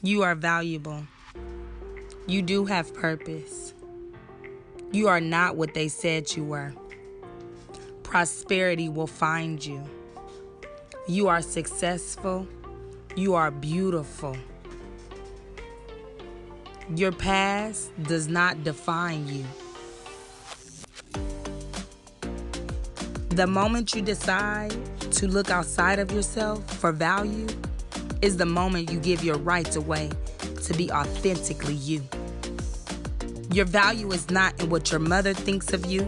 You are valuable. You do have purpose. You are not what they said you were. Prosperity will find you. You are successful. You are beautiful. Your past does not define you. The moment you decide to look outside of yourself for value is the moment you give your rights away to be authentically you. Your value is not in what your mother thinks of you,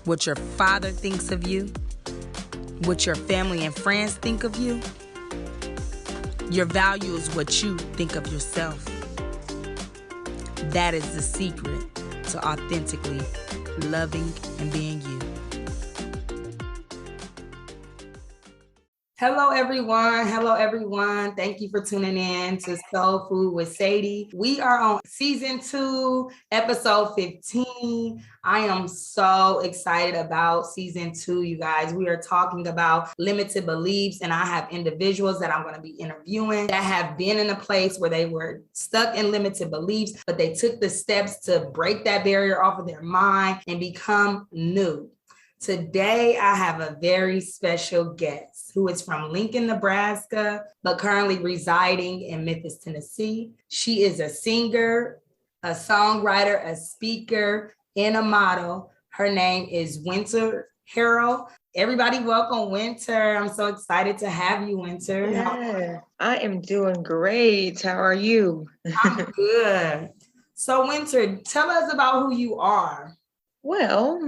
what your father thinks of you, what your family and friends think of you. Your value is what you think of yourself. That is the secret to authentically loving and being you. Hello, everyone. Hello, everyone. Thank you for tuning in to Soul Food with Sadie. We are on season 2, episode 15. I am so excited about season 2, you guys. We are talking about limited beliefs, and I have individuals that I'm going to be interviewing that have been in a place where they were stuck in limited beliefs, but they took the steps to break that barrier off of their mind and become new. Today, I have a very special guest who is from Lincoln, Nebraska, but currently residing in Memphis, Tennessee. She is a singer, a songwriter, a speaker, and a model. Her name is Winter Harrell. Everybody welcome Winter. I'm so excited to have you, Winter. Yeah, I am doing great. How are you? I'm good. So, Winter, tell us about who you are. Well,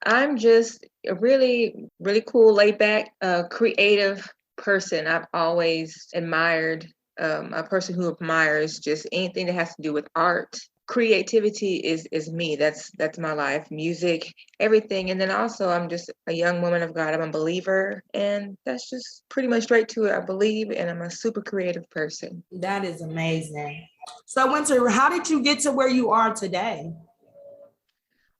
I'm just a really, really cool, laid back, creative person. I've always admired a person who admires just anything that has to do with art. Creativity is me. That's my life. Music, everything. And then also I'm just a young woman of God. I'm a believer, and that's just pretty much straight to it. I believe, and I'm a super creative person. That is amazing. So, Winter, how did you get to where you are today?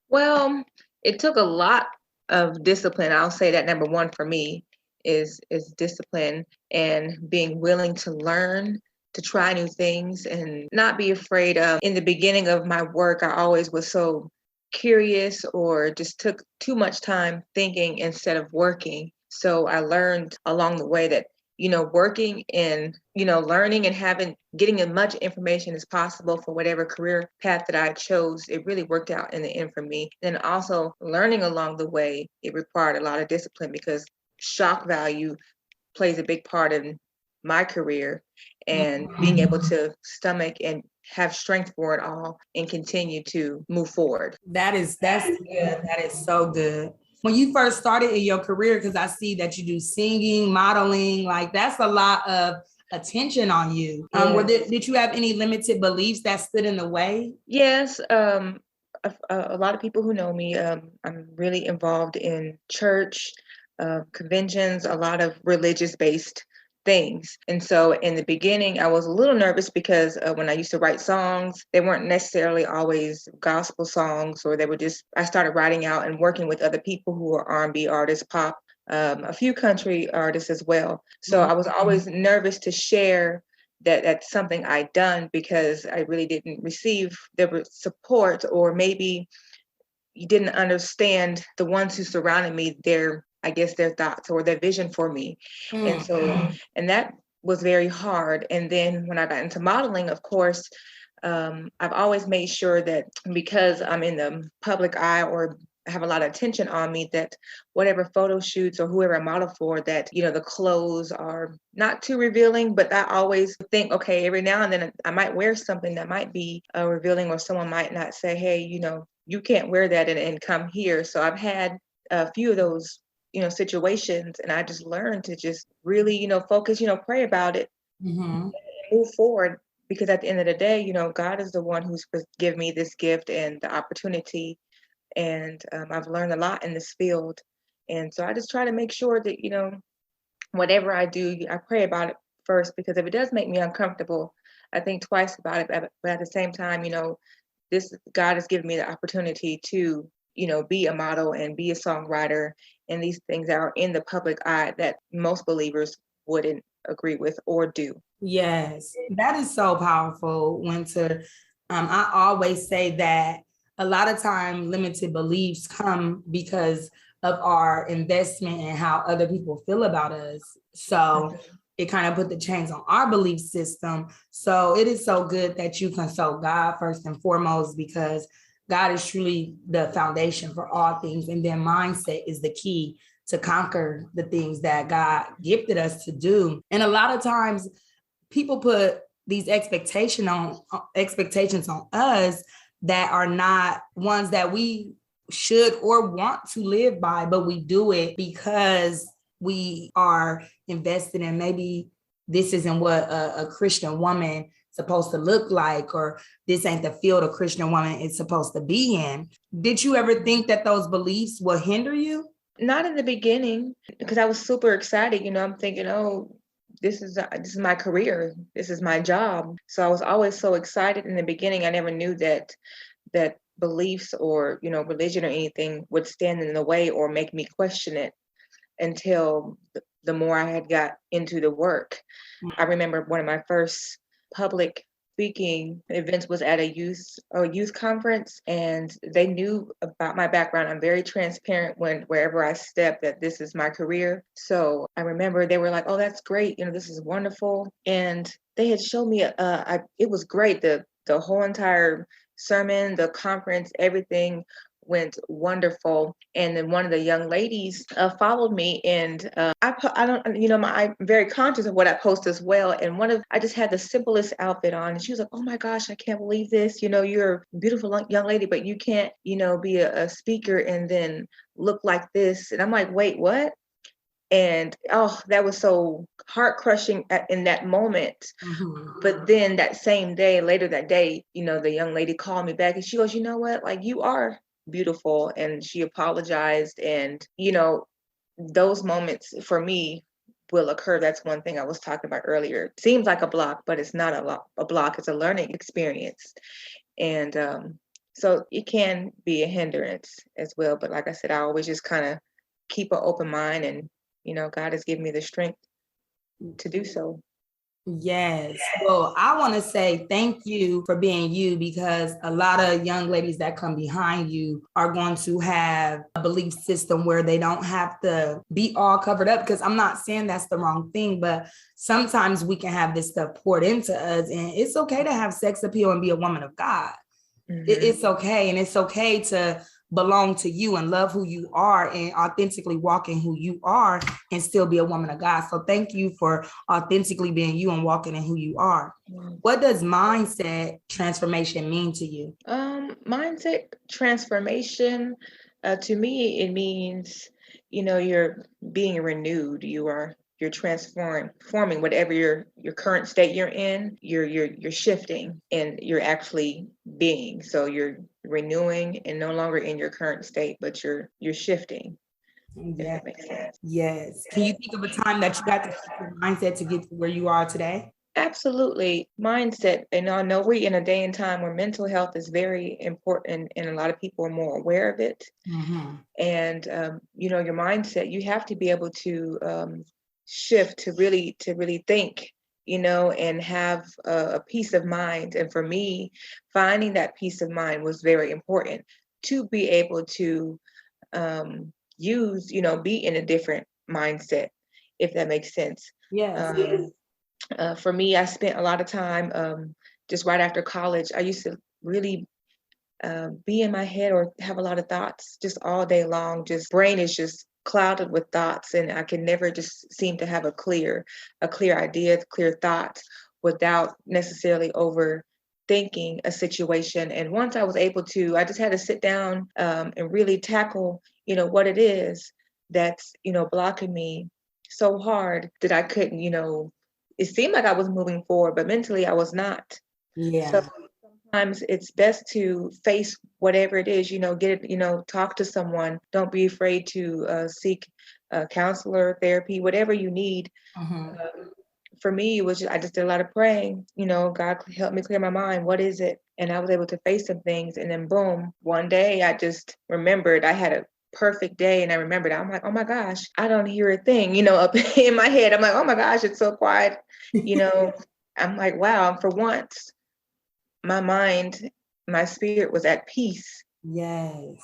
Well, it took a lot of discipline. I'll say that number one for me is discipline and being willing to learn, to try new things and not be afraid of. In the beginning of my work, I always was so curious or just took too much time thinking instead of working. So I learned along the way that working and learning and getting as much information as possible for whatever career path that I chose, it really worked out in the end for me. And also learning along the way, it required a lot of discipline because shock value plays a big part in my career, and being able to stomach and have strength for it all and continue to move forward. That's good. That is so good. When you first started in your career, because I see that you do singing, modeling, like that's a lot of attention on you. Did you have any limited beliefs that stood in the way? Yes, a lot of people who know me, I'm really involved in church, conventions, a lot of religious based things. And so in the beginning, I was a little nervous because when I used to write songs, they weren't necessarily always gospel songs, or they were just, I started writing out and working with other people who are R&B artists, pop, a few country artists as well. So I was always nervous to share that that's something I'd done because I really didn't receive the support, or maybe you didn't understand the ones who surrounded me, I guess their thoughts or their vision for me. And so, and that was very hard. And then when I got into modeling, of course, I've always made sure that because I'm in the public eye or have a lot of attention on me, that whatever photo shoots or whoever I model for, that the clothes are not too revealing. But I always think, okay, every now and then I might wear something that might be revealing, or someone might not say, hey, you can't wear that and come here. So I've had a few of those situations, and I just learned to just really focus, pray about it, move forward, because at the end of the day, God is the one who's given me this gift and the opportunity. And I've learned a lot in this field. And so I just try to make sure that, whatever I do, I pray about it first, because if it does make me uncomfortable, I think twice about it. But at the same time, this God has given me the opportunity to, be a model and be a songwriter, and these things that are in the public eye that most believers wouldn't agree with or do. Yes, that is so powerful. I always say that a lot of time limited beliefs come because of our investment and how other people feel about us. So it kind of put the chains on our belief system. So it is so good that you consult God first and foremost, because God is truly the foundation for all things. And then mindset is the key to conquer the things that God gifted us to do. And a lot of times, people put these expectations on us that are not ones that we should or want to live by, but we do it because we are invested in maybe this isn't what a Christian woman supposed to look like, or this ain't the field a Christian woman is supposed to be in. Did you ever think that those beliefs will hinder you? Not in the beginning, because I was super excited. I'm thinking, oh, this is my career. This is my job. So I was always so excited in the beginning. I never knew that beliefs or religion or anything would stand in the way or make me question it until the more I had got into the work. I remember one of my first public speaking events was at a youth conference, and they knew about my background. I'm very transparent wherever I step that this is my career. So I remember they were like, "Oh, that's great. This is wonderful." And they had shown me it was great. The whole entire sermon, the conference, everything went wonderful. And then one of the young ladies followed me, and I don't, I'm very conscious of what I post as well. And I just had the simplest outfit on, and she was like, "Oh my gosh, I can't believe this. You're a beautiful young lady, but you can't, be a speaker and then look like this." And I'm like, "Wait, what?" And oh, that was so heart crushing in that moment. Mm-hmm. But then later that day, the young lady called me back and she goes, "You know what? Like, you are beautiful." And she apologized. And, those moments for me will occur. That's one thing I was talking about earlier. It seems like a block, but it's not a block. It's a learning experience. And so it can be a hindrance as well. But like I said, I always just kind of keep an open mind, and, God has given me the strength to do so. Yes. Well, I want to say thank you for being you, because a lot of young ladies that come behind you are going to have a belief system where they don't have to be all covered up. Because I'm not saying that's the wrong thing, but sometimes we can have this stuff poured into us, and it's okay to have sex appeal and be a woman of God. It's okay. And it's okay to belong to you and love who you are and authentically walk in who you are and still be a woman of God. So thank you for authentically being you and walking in who you are. What does mindset transformation mean to you? Mindset transformation, to me, it means, you're being renewed. You're transforming whatever your current state you're in. You're shifting, and you're actually being. So you're renewing and no longer in your current state, but you're shifting. If Yeah. that makes sense. Yes. Can you think of a time that you got to shift your mindset to get to where you are today? Absolutely. Mindset. And I know we're in a day and time where mental health is very important, and a lot of people are more aware of it. Mm-hmm. And, your mindset, you have to be able to shift to really think, and have a peace of mind. And for me, finding that peace of mind was very important to be able to use, be in a different mindset, if that makes sense. Yes. For me, I spent a lot of time just right after college. I used to really be in my head or have a lot of thoughts just all day long. Just brain is just clouded with thoughts, and I can never just seem to have a clear idea, clear thought without necessarily overthinking a situation. And once I was able to, I just had to sit down and really tackle, what it is that's, blocking me so hard that I couldn't, it seemed like I was moving forward, but mentally I was not. So Yeah. sometimes it's best to face whatever it is, get it, talk to someone. Don't be afraid to seek a counselor, therapy, whatever you need. Mm-hmm. For me, I just did a lot of praying. God helped me clear my mind. What is it? And I was able to face some things. And then boom, one day I just remembered I had a perfect day, and I remembered, I'm like, oh my gosh, I don't hear a thing, up in my head. I'm like, oh my gosh, it's so quiet. you know, I'm like, wow, for once, my mind, my spirit was at peace Yes.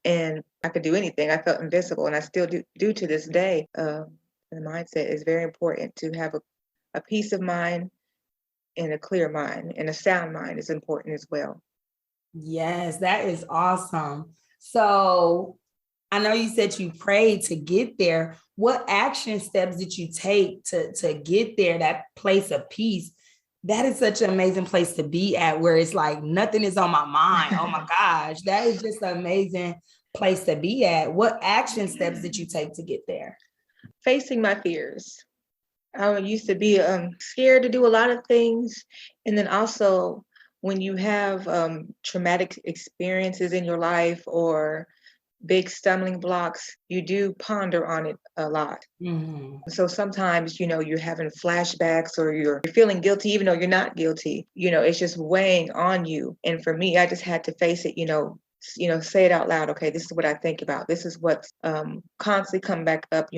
and I could do anything. I felt invincible and I still do to this day. The mindset is very important to have a peace of mind and a clear mind, and a sound mind is important as well. Yes, that is awesome. So I know you said you prayed to get there. What action steps did you take to get there, that place of peace? That is such an amazing place to be at, where it's like nothing is on my mind. Oh my gosh, that is just an amazing place to be at. What action steps did you take to get there? Facing my fears. I used to be scared to do a lot of things. And then also, when you have traumatic experiences in your life or big stumbling blocks, you do ponder on it a lot. Mm-hmm. So sometimes, you're having flashbacks or you're feeling guilty, even though you're not guilty. It's just weighing on you. And for me, I just had to face it, say it out loud. Okay, this is what I think about. This is what's constantly come back up,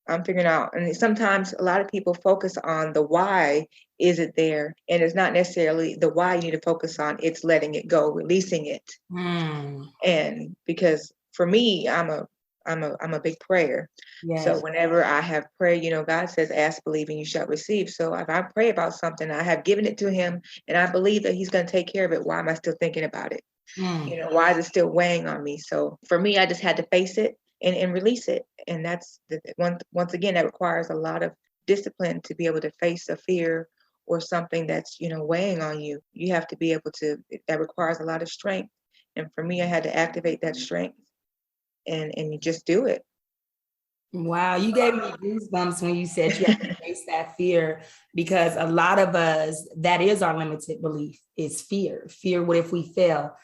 I'm figuring out. And sometimes a lot of people focus on the why is it there? And it's not necessarily the why you need to focus on, it's letting it go, releasing it. Mm. And because for me, I'm a big prayer. Yes. So whenever I have prayer, God says, ask, believe, and you shall receive. So if I pray about something, I have given it to him and I believe that he's going to take care of it. Why am I still thinking about it? Why is it still weighing on me? So for me, I just had to face it and release it. And that's once again, that requires a lot of discipline to be able to face a fear or something that's, weighing on you. You have to be able to, that requires a lot of strength. And for me, I had to activate that strength and you just do it. Wow, you gave me goosebumps when you said you have to face that fear, because a lot of us, that is our limited belief, is fear. Fear, what if we fail?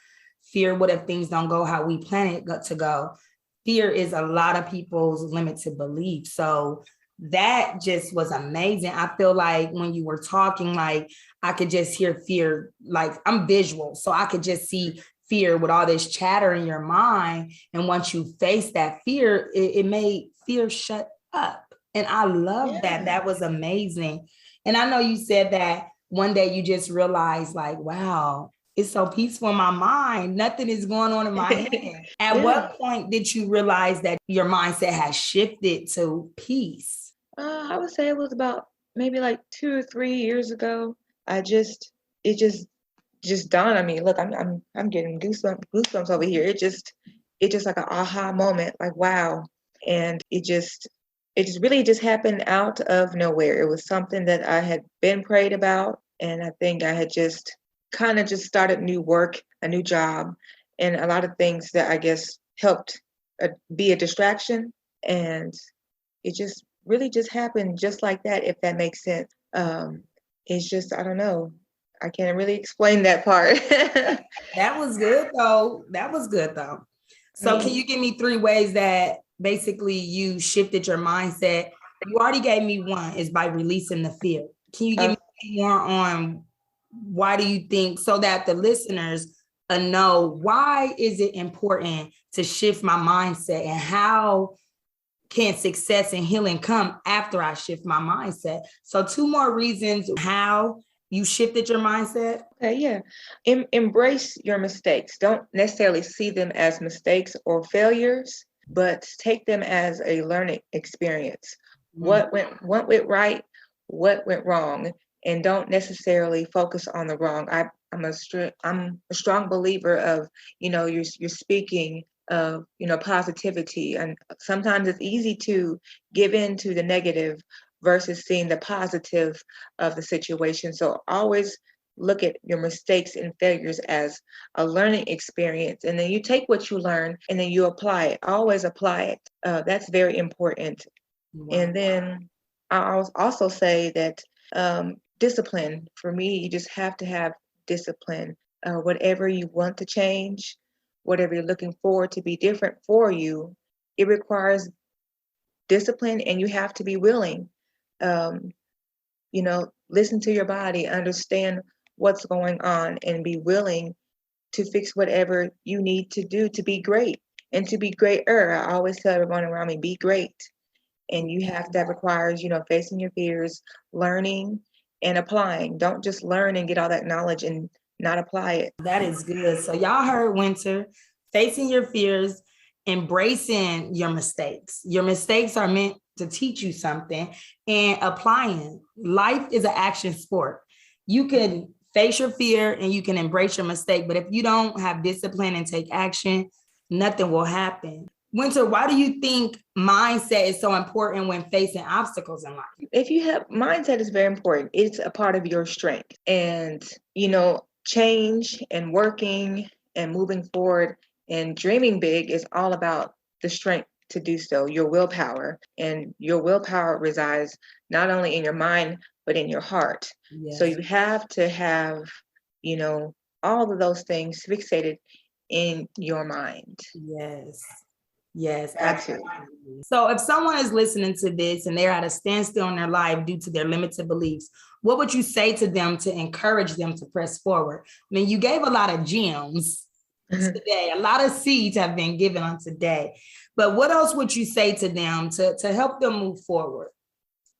Fear, what if things don't go how we plan it to go? Fear is a lot of people's limited belief. So that just was amazing. I feel like when you were talking, like I could just hear fear, like I'm visual. So I could just see fear with all this chatter in your mind. And once you face that fear, it made fear shut up. And I love that. That was amazing. And I know you said that one day you just realized, like, wow, it's so peaceful in my mind. Nothing is going on in my head. At what point did you realize that your mindset has shifted to peace? I would say it was about maybe like 2 or 3 years ago. It just dawned on me. Look, I'm getting goosebumps over here. It just like an aha moment, like wow. And it just really just happened out of nowhere. It was something that I had been prayed about, and I think I had just kind of just started new work, a new job, and a lot of things that I guess helped be a distraction. And it just really just happened just like that, if that makes sense. It's just, I don't know. I can't really explain that part. That was good though. That was good though. So can you give me 3 ways that basically you shifted your mindset? You already gave me one, is by releasing the fear. Can you give me more on why do you think, so that the listeners know, why is it important to shift my mindset, and how can success and healing come after I shift my mindset? So 2 more reasons how you shifted your mindset. Okay, yeah. Embrace your mistakes. Don't necessarily see them as mistakes or failures, but take them as a learning experience. What went right, what went wrong, and don't necessarily focus on the wrong. I'm a strong believer of, you're speaking of, positivity, and sometimes it's easy to give in to the negative versus seeing the positive of the situation. So always look at your mistakes and failures as a learning experience, and then you take what you learn and then you apply it. Always apply it. That's very important. Wow. And then I'll also say that discipline, for me, you just have to have discipline. Whatever you want to change, whatever you're looking forward to be different for you, it requires discipline, and you have to be willing. Listen to your body, understand what's going on, and be willing to fix whatever you need to do to be great and to be greater. I always tell everyone around me, be great. And that requires, facing your fears, learning and applying. Don't just learn and get all that knowledge and not apply it. That is good. So y'all heard Winter, facing your fears, embracing your mistakes. Your mistakes are meant to teach you something, and applying. Life is an action sport. You can face your fear and you can embrace your mistake, but if you don't have discipline and take action, nothing will happen. Winter, why do you think mindset is so important when facing obstacles in life? If you have mindset is very important. It's a part of your strength. And, change and working and moving forward and dreaming big is all about the strength to do so, your willpower. And your willpower resides not only in your mind, but in your heart. Yes. So you have to have, all of those things fixated in your mind. Yes, absolutely. So if someone is listening to this and they're at a standstill in their life due to their limited beliefs, what would you say to them to encourage them to press forward? I mean, you gave a lot of gems today. A lot of seeds have been given on today. But what else would you say to them to help them move forward?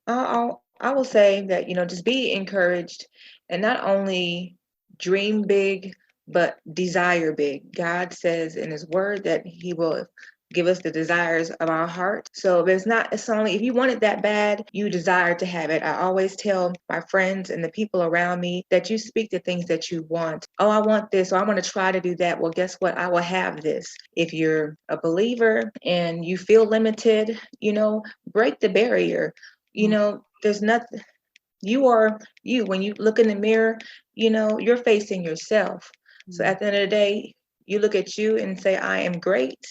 I will say that, just be encouraged and not only dream big, but desire big. God says in his word that he will give us the desires of our heart. So it's only if you want it that bad, you desire to have it. I always tell my friends and the people around me that you speak the things that you want. Oh, I want this, or I want to try to do that. Well, guess what? I will have this. If you're a believer and you feel limited, break the barrier. There's nothing. You are you. When you look in the mirror, you're facing yourself. So at the end of the day, you look at you and say, I am great.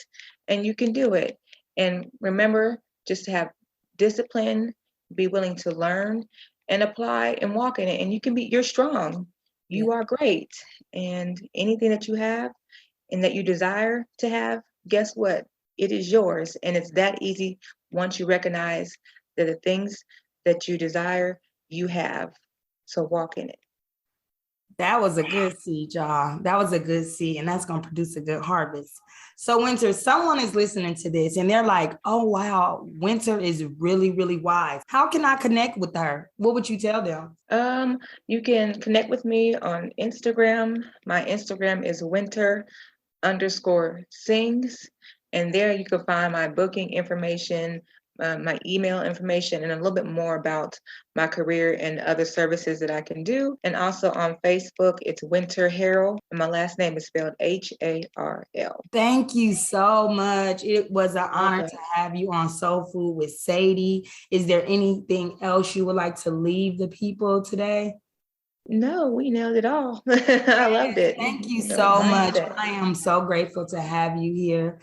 And you can do it. And remember just to have discipline, be willing to learn and apply and walk in it. And you're strong. You are great. And anything that you have and that you desire to have, guess what? It is yours. And it's that easy once you recognize that the things that you desire, you have. So walk in it. That was a good seed, y'all. That was a good seed, and that's going to produce a good harvest. So, Winter, someone is listening to this and they're like, oh, wow, Winter is really, really wise. How can I connect with her? What would you tell them? You can connect with me on Instagram. My Instagram is winter_sings. And there you can find my booking information, my email information, and a little bit more about my career and other services that I can do. And also on Facebook, it's Winter Harrell, and my last name is spelled Harl. Thank you so much. It was an honor to have you on Soul Food with Sadie. Is there anything else you would like to leave the people today? No, we nailed it all. I loved it. Thank you so much. I am so grateful to have you here.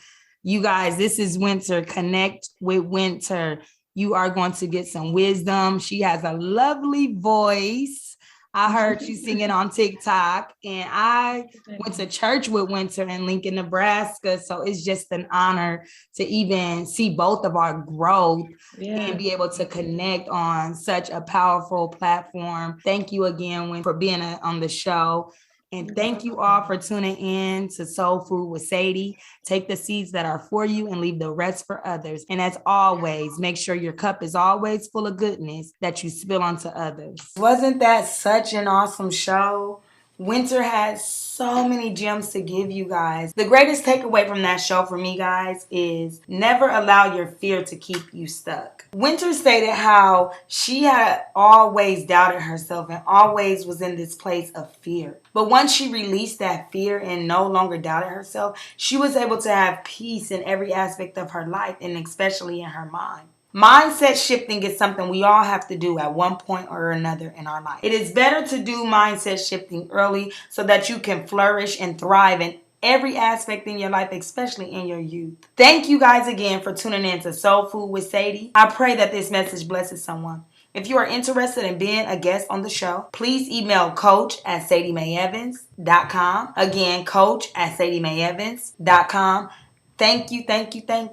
You guys, this is Winter. Connect with Winter. You are going to get some wisdom. She has a lovely voice. I heard you singing on TikTok, and I went to church with Winter in Lincoln, Nebraska. So it's just an honor to even see both of our growth and be able to connect on such a powerful platform. Thank you again, for being on the show. And thank you all for tuning in to Soul Food with Sadie. Take the seeds that are for you and leave the rest for others. And as always, make sure your cup is always full of goodness that you spill onto others. Wasn't that such an awesome show? Winter had so many gems to give you guys. The greatest takeaway from that show for me, guys, is never allow your fear to keep you stuck. Winter stated how she had always doubted herself and always was in this place of fear. But once she released that fear and no longer doubted herself, she was able to have peace in every aspect of her life, and especially in her mind. Mindset shifting is something we all have to do at one point or another in our life. It is better to do mindset shifting early so that you can flourish and thrive in every aspect in your life, especially in your youth. Thank you guys again for tuning in to Soul Food with Sadie. I pray that this message blesses someone. If you are interested in being a guest on the show, please email coach@SadieMaeEvans.com. Again, coach@SadieMaeEvans.com. Thank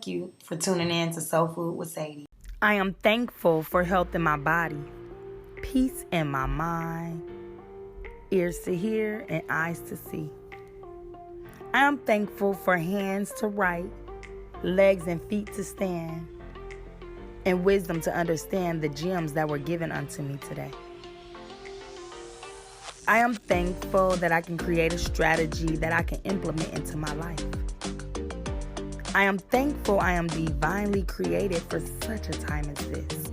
you for tuning in to Soul Food with Sadie. I am thankful for health in my body, peace in my mind, ears to hear and eyes to see. I am thankful for hands to write, legs and feet to stand. and wisdom to understand the gems that were given unto me today. I am thankful that I can create a strategy that I can implement into my life. I am thankful I am divinely created for such a time as this.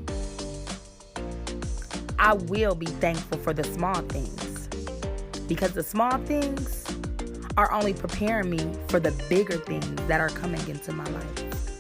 I will be thankful for the small things, because the small things are only preparing me for the bigger things that are coming into my life.